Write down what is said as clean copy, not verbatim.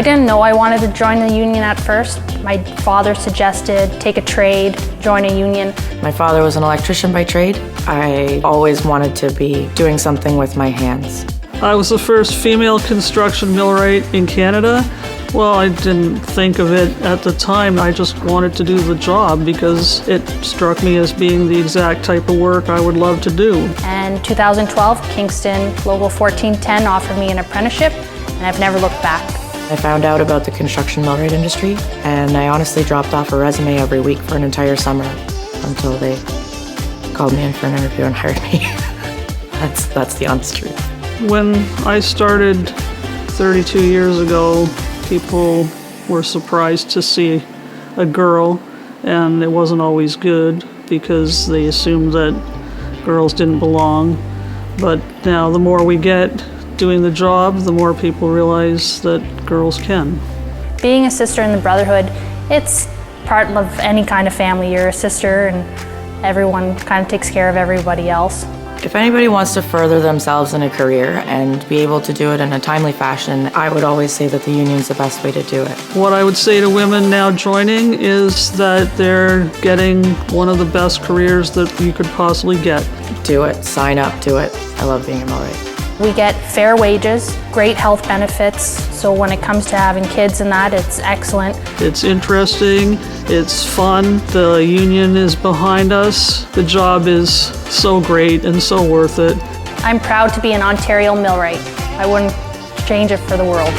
didn't know I wanted to join the union at first. My father suggested take a trade, join a union. My father was an electrician by trade. I always wanted to be doing something with my hands. I was the first female construction millwright in Canada. Well, I didn't think of it at the time. I just wanted to do the job because it struck me as being the exact type of work I would love to do. And 2012, Kingston Local 1410 offered me an apprenticeship, and I've never looked back. I found out about the construction millwright industry, and I honestly dropped off a resume every week for an entire summer until they called me in for an interview and hired me. That's the honest truth. When I started 32 years ago, people were surprised to see a girl, and it wasn't always good because they assumed that girls didn't belong. But now the more we get doing the job, the more people realize that girls can. Being a sister in the brotherhood, it's part of any kind of family. You're a sister and everyone kind of takes care of everybody else. If anybody wants to further themselves in a career and be able to do it in a timely fashion, I would always say that the union's the best way to do it. What I would say to women now joining is that they're getting one of the best careers that you could possibly get. Do it, sign up, do it. I love being a millwright. We get fair wages, great health benefits, so when it comes to having kids and that, it's excellent. It's interesting, it's fun, the union is behind us, the job is so great and so worth it. I'm proud to be an Ontario millwright. I wouldn't change it for the world.